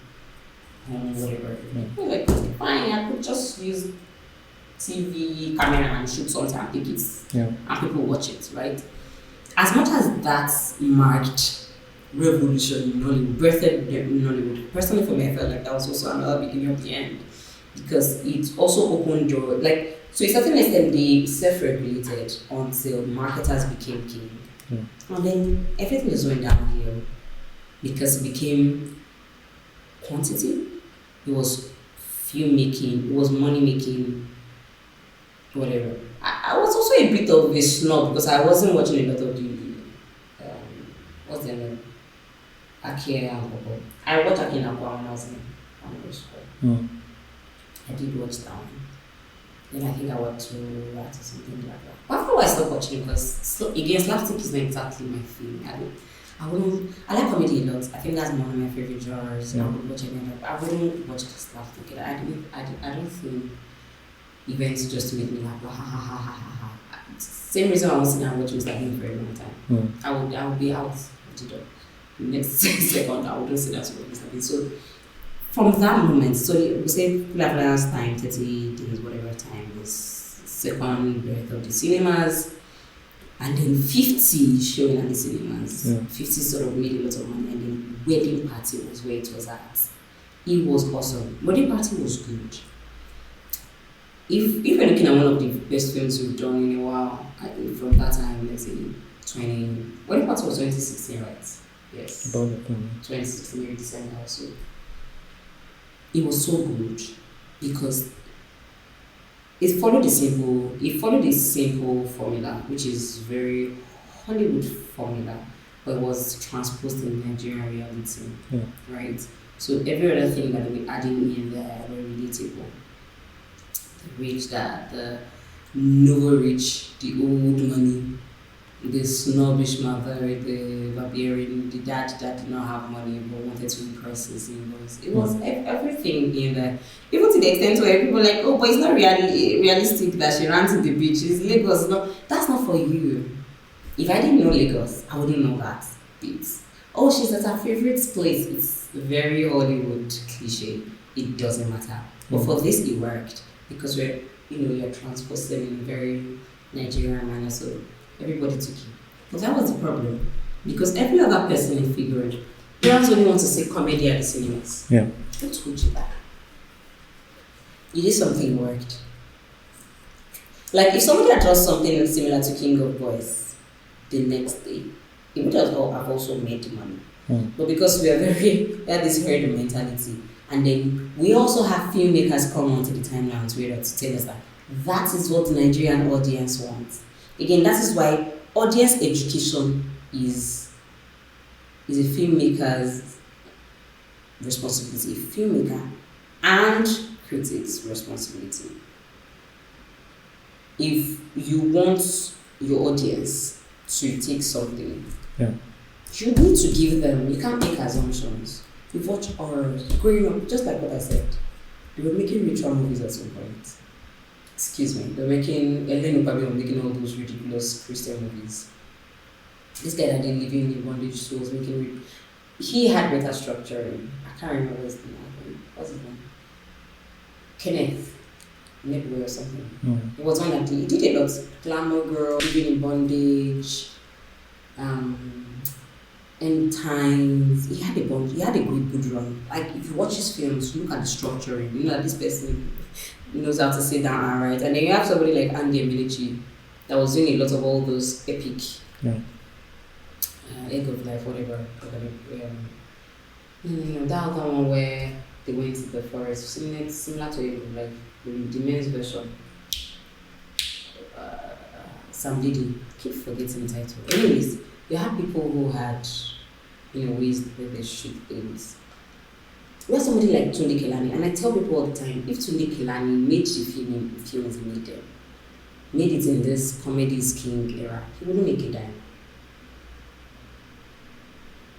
whatever. Like, fine, I could just use TV camera and shoot something and pick it, and people watch it, right? As much as that marked revolution in Nollywood, birthed in Nollywood, personally for me, I felt like that was also another beginning of the end, because it also opened doors. Like, to a certain extent, they self-regulated until marketers became king. And then everything just went downhill because it became quantity. It was filmmaking, it was money making, whatever. I was also a bit of a snob because I wasn't watching a lot of the what's the name? Ake and Bobo. I watched Ake and Bobo when I was in primary school. I did watch that one. Then I think I watched that or something like that. But after a while, I stopped watching because again, slapstick is not exactly my thing. I like comedy a lot. I think that's one of my favorite genres. I would watch it, but I wouldn't watch slapstick. I don't think events just to make me laugh. Ha ha ha ha ha ha. Same reason I was sitting and watching Mr. for a long time. I would be out of the door. Next second, I wouldn't sit down to watch Mr. So from that moment, so we say last time, 30 days, whatever time, was second birth of the cinemas. And then 50 showing at the cinemas. 50 sort of made a lot of money. And then Wedding Party was where it was at. It was awesome. Wedding Party was good. If you're looking at one of the best films we've done in a while, from that time, let's say Wedding Party was 2016, right? Yes. About the time. 2016, maybe December or so. It was so good because it followed a simple formula, which is very Hollywood formula, but it was transposed in Nigerian reality, right? So every other thing that we adding in there were relatable. The rich, the novel rich, the old money, the snobbish mother, the barbarian, the dad that did not have money but wanted to impress his in-laws. It was everything in there. Even to the extent where people were like, oh, but it's not realistic that she ran to the beach. It's Lagos. No, that's not for you. If I didn't know Lagos, I wouldn't know that bit. Oh, she's at her favorite place. It's very Hollywood cliche. It doesn't matter. But for this, it worked because you're transposing in a very Nigerian manner. So everybody took it. But that was the problem. Because every other person in figured, parents only want to see comedy at the cinemas. Who told you that? You did something worked. Like if somebody had done something similar to King of Boys the next day, it would have also made money. But because we had this herd mentality, and then we also have filmmakers come onto the timeline to tell us that is what the Nigerian audience wants. Again, that is why audience education is a filmmaker's responsibility, filmmaker and critics' responsibility. If you want your audience to take something, you need to give them, you can't make assumptions. You watch horrors growing up, just like what I said. They were making ritual movies at some point. Excuse me, they were making, Ellen Upabi was making all those ridiculous Christian movies. This guy that did Living in the Bondage so was making, he had better structuring. I can't remember his name. What's his name? Kenneth Medway or something. It was one that he did a lot. Glamour Girl, Living in Bondage, End Times. He had a good run. Like if you watch his films, look at the structuring. You know that this person knows how to sit down and write. And then you have somebody like Andy Emilichi that was doing a lot of all those epic, Yeah. Egg of Life, whatever. That other one where they went to the forest, similar to Egg of Life, the men's version. Some lady, keep forgetting the title. Anyways, you have people who had, ways that they shoot things. We have somebody like Tunde Kelani, and I tell people all the time, if Tunde Kelani made the films he made them, made it in this comedy's king era, he wouldn't make a dime.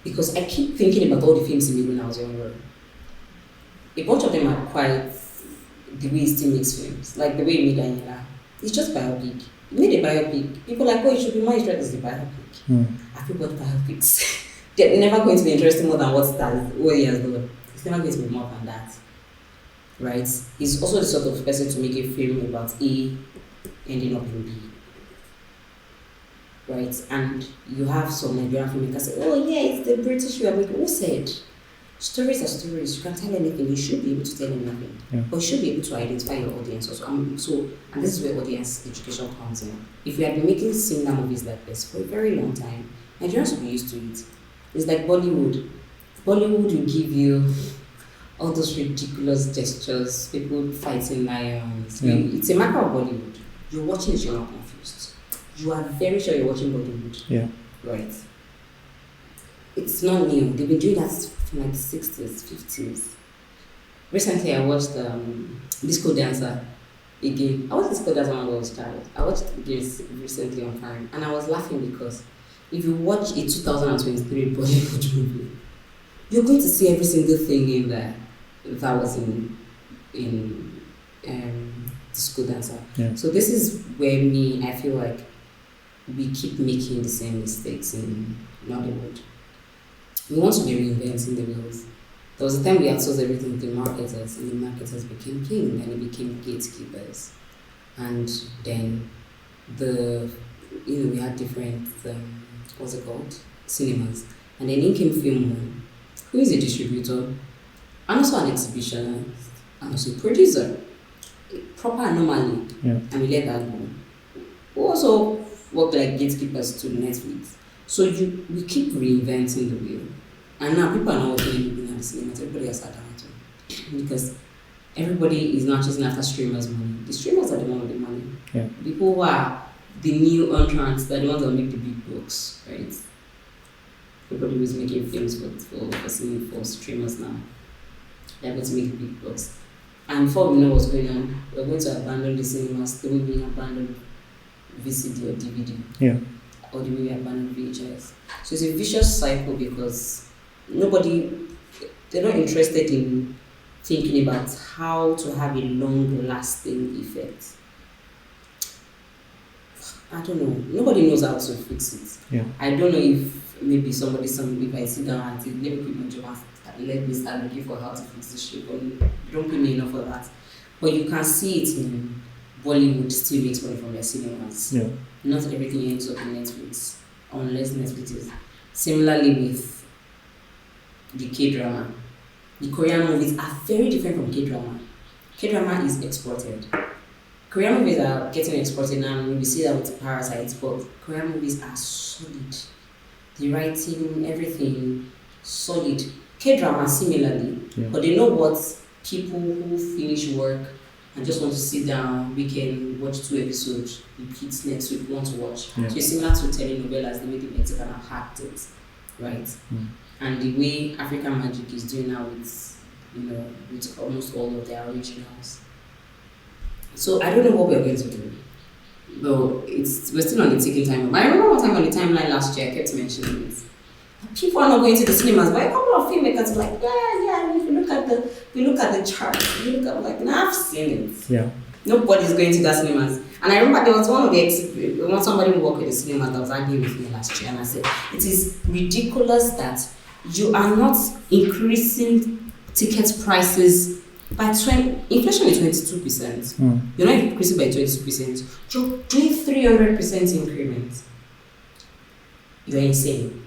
Because I keep thinking about all the films he made when I was younger. A bunch of them are quite the way he still makes films, like the way he made Daniela. It's just biopic. He made a biopic. People are like, oh, it should be more interesting as a biopic. I feel what biopics. They're never going to be interesting more than what he has done. It's never going to be more than that. Right? He's also the sort of person to make a film about A ending up in B. Right? And you have some Nigerian filmmakers say, oh yeah, it's the British we are making. Who said? Stories are stories. You can tell anything. You should be able to tell anything. Yeah. But you should be able to identify your audience also. And this is where audience education comes in. If we had been making similar movies like this for a very long time, Nigerians would be used to it. It's like Bollywood. Bollywood will give you all those ridiculous gestures, people fighting lions. Yeah. It's a matter of Bollywood. You're watching it, you're not confused. You are very sure you're watching Bollywood. Yeah. Right. It's not new. They've been doing that from like the 60s, 50s. Recently, I watched Disco Dancer again. I watched Disco Dancer when I was a child. I watched it again recently on Prime, and I was laughing because if you watch a 2023 Bollywood movie, you're going to see every single thing in there that was in Disco Dancer. Yeah. So this is where I feel like we keep making the same mistakes in Nollywood. We want to be reinventing the wheels. There was a time we outsourced everything to marketers, and the marketers became king, and it became gatekeepers. And then we had different, what's it called? Cinemas. And then in came Film One, who is a distributor, and also an exhibitionist, and also a producer. A proper anomaly. Yeah. And we let that go. We also work like gatekeepers to Netflix. So we keep reinventing the wheel. And now people are not working anything at the cinemas. Everybody has sat down to, because everybody is not chasing after streamers' money. The streamers are the one with the money. Yeah. People who are the new entrants, they're the ones that make the big bucks, right? Everybody who's making films for streamers now, they're going to make the big bucks. And before we know what's going on, we're going to abandon the cinemas the way we abandoned VCD or DVD. Yeah. Or the way we abandoned VHS. So it's a vicious cycle because they're not interested in thinking about how to have a long-lasting effect. I don't know. Nobody knows how to fix it. Yeah. I don't know if maybe if I sit down and say, let me quit my job and let me start looking for how to fix this shit, but you don't pay me enough for that. But you can see it in Bollywood still makes money from their cinemas. Yeah. Not everything ends up in Netflix, unless Netflix is. Similarly with the K-drama. The Korean movies are very different from K-drama. K-drama is exported. Korean movies are getting exported now, and we see that with Parasites, but Korean movies are solid. The writing, everything, solid. K-drama similarly, but they know what people who finish work and just want to sit down, weekend, watch 2 episodes, repeat next week, want to watch. Yeah. So it's similar to telenovelas, the way the Mexican have hacked it, right? And the way African Magic is doing now with almost all of their originals. So I don't know what we're going to do. Though we're still on the ticking time. I remember one time on the timeline last year, I kept mentioning it. People are not going to the cinemas, but a couple of filmmakers were like, yeah. If you look at the chart, I've seen it. Yeah. Nobody's going to the cinemas. And I remember there was somebody who worked with the cinemas that was arguing with me last year, and I said, it is ridiculous that you are not increasing ticket prices by inflation is 22%. You're not increasing by 22%. You're doing 300% increment. You're insane.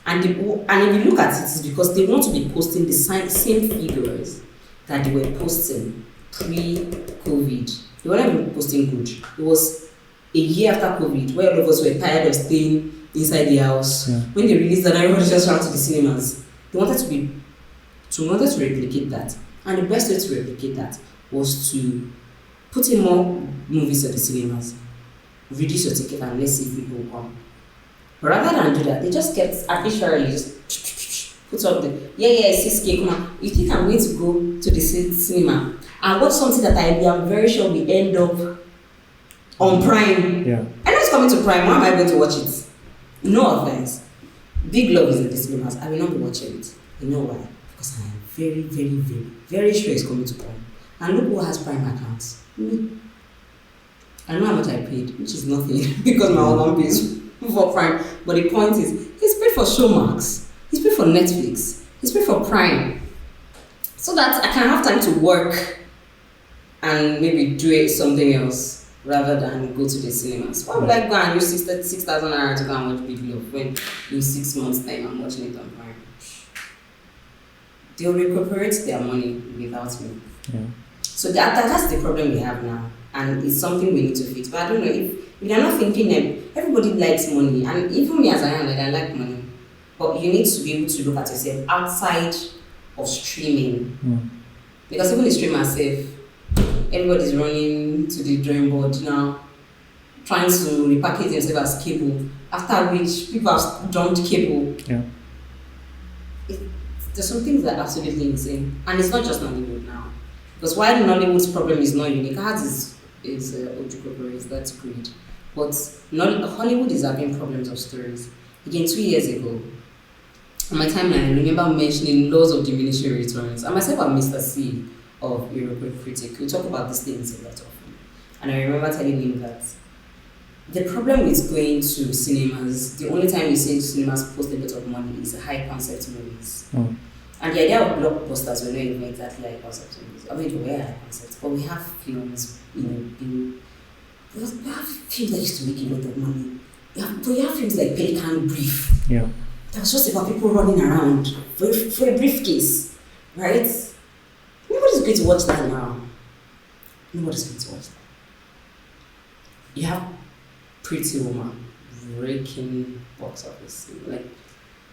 And if you look at it, it's because they want to be posting the same figures that they were posting pre-COVID. They were not even posting good. It was a year after COVID, where all of us were tired of staying inside the house, when they released that, everybody just ran to the cinemas. They wanted to replicate that. And the best way to replicate that was to put in more movies at the cinemas, reduce your ticket, and let's see if people will come. But rather than do that, they just kept arbitrarily just put up the 6K, come on. You think I'm going to go to the cinema and watch something that I am very sure will end up on Prime? Yeah. I know it's coming to Prime, why am I going to watch it? No offense. Big love is in the cinemas. I will not be watching it. You know why? Because I am very, very, very, very sure it's coming to Prime. And look who has Prime accounts. Me. I know how much I paid, which is nothing because my husband pays for Prime. But the point is, he's paid for Showmax, he's paid for Netflix, he's paid for Prime. So that I can have time to work and maybe do something else rather than go to the cinemas. Why would I go and use 6,000 naira to go and watch Big Love when in 6 months' time I'm watching it on Prime? They'll recuperate their money without me. Yeah. So that's the problem we have now, and it's something we need to fix. But I don't know if you're not thinking that everybody likes money, and even me as I am, like I like money. But you need to be able to look at yourself outside of streaming, because even the streamers say everybody's running to the drawing board now, trying to repackage themselves as cable. After which people have dumped cable. Yeah. There's some things that are absolutely insane, and it's not just Nollywood now. Because while Nollywood's problem is not unique, ours is Ojukoperis, that's great. But Hollywood is having problems of stories. Again, 2 years ago, on my timeline, I remember mentioning laws of diminishing returns. And myself and Mr. C of European Critic, we talk about these things a lot often. And I remember telling him that the problem with going to cinemas, the only time you see cinemas post a lot of money is high concept movies. And the idea of blockbusters were not even exactly high concept movies. I mean, they were high concept, but we have films, we have films that used to make a lot of money. We have films like Pelican Brief. Yeah. That was just about people running around for a briefcase, right? Nobody's going to watch that now. Nobody's going to watch that. You have Pretty Woman, breaking box office, like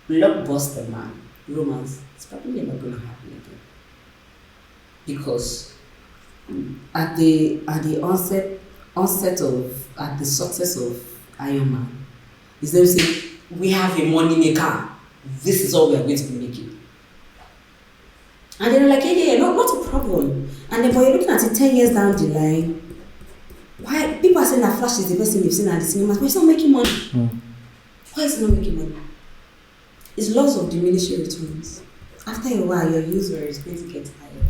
blockbuster, man, romance. It's probably not going to happen again because at the success of Iron Man, is them saying we have a money maker. This is all we are going to be making. And they're like, yeah, not a problem. And then, but you're looking at it 10 years down the line. Why people are saying that Flash is the best thing they've seen at the cinemas, but it's not making money. Why is it not making money? It's laws of diminishing returns. After a while, your user is going to get tired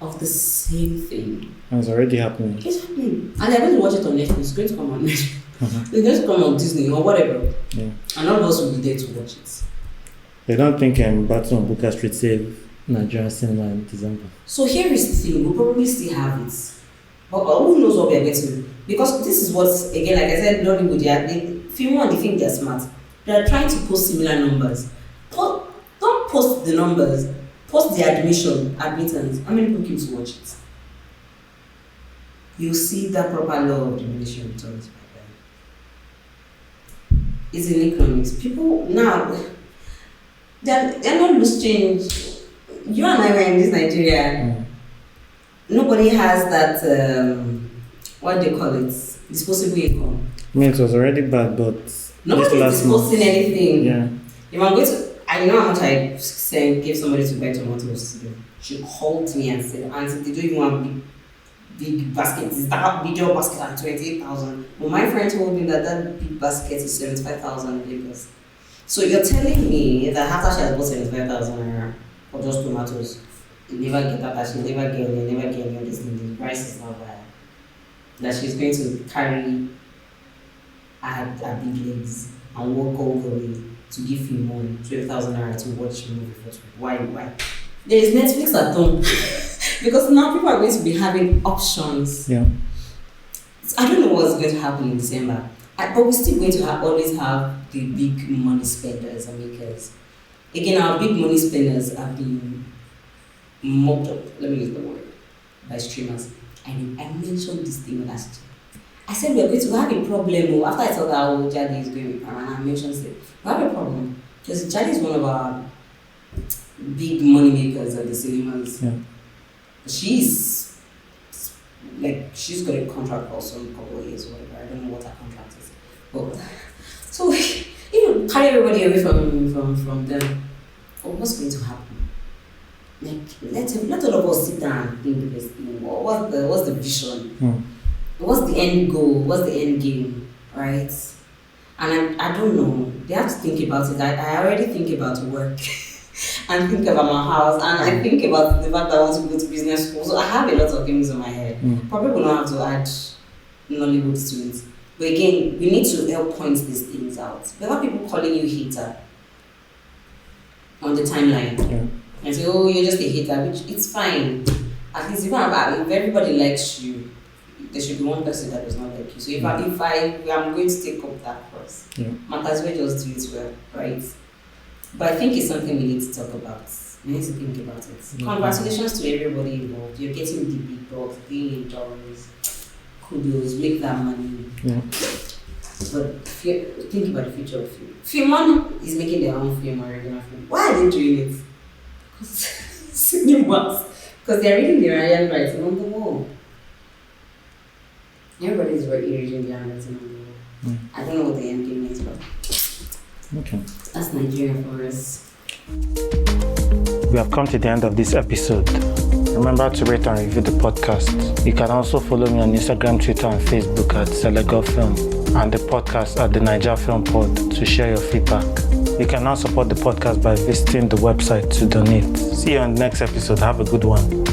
of the same thing. And it's already happening. It's happening. And they're going to watch it on Netflix. It's going to come on Netflix. It's going to come on Disney or whatever. Yeah. And all of us will be there to watch it. They don't think Battle on Booker Street save Nigerian cinema in December. So here is the thing. We'll probably still have it. But who knows what we are getting to? Because this is what, again, like I said, Nollywood, they think they're smart. They are trying to post similar numbers. Don't post the numbers. Post the admittance. How many people came to watch it? You'll see that proper law of diminishing returns by then. It's in economics. People now, they're not loose change. You and I were in this Nigeria. Nobody has that, what do they call it? Disposable income. I mean, it was already bad, but nobody's disposing anything. Yeah. If I'm going to, I know how much I gave somebody to buy tomatoes. She called me and said, Auntie, they don't even want big baskets. Is that video basket at 28,000? But my friend told me that big basket is 75,000 Lagos. So you're telling me that after she has bought 75,000 naira for just tomatoes, you never get that, she never get all this thing, the price is not bad. That she's going to carry her big legs and walk all the way to give him money, 12,000 naira to watch a movie for. Why? There is Netflix at home. Because now people are going to be having options. Yeah. I don't know what's going to happen in December. But we're still going to always have the big money spenders and makers. Again, our big money spenders are being mocked up, let me use the word, by streamers. I mentioned this thing last year. I said we're going to have a problem. After I told her how Jadi is going with and I mentioned it, we have a problem. Because Jadi is one of our big money makers at the cinemas. Yeah. She's got a contract for some couple of years or whatever. I don't know what her contract is. But so carry everybody away from them. But what's going to happen? Let all of us sit down and think this thing. What's the vision? What's the end goal? What's the end game? Right? And I don't know. They have to think about it. I already think about work and think about my house and I think about the fact that I want to go to business school. So I have a lot of things in my head. Probably will not have to add Nollywood to it. But again, we need to help point these things out. There are people calling you hater on the timeline. And say, oh, you're just a hater, which it's fine. At least if everybody likes you, there should be one person that does not like you. So if I'm going to take up that cross, might as well just do it well, right? But I think it's something we need to talk about. We need to think about it. Congratulations to everybody involved. You're getting the big bucks, being indoors. Kudos, make that money. But think about the future of film. Filmon is making their own film or regular film. Why are they doing it? Cinemas. Because they're reading the Nigerian writing on the wall. Everybody's reading the handwriting on the wall. I don't know what the end game is, but that's Nigeria for us. We have come to the end of this episode. Remember to rate and review the podcast. You can also follow me on Instagram, Twitter, and Facebook at Selegov Film and the podcast at the Naija Film Pod to share your feedback. You can now support the podcast by visiting the website to donate. See you on the next episode. Have a good one.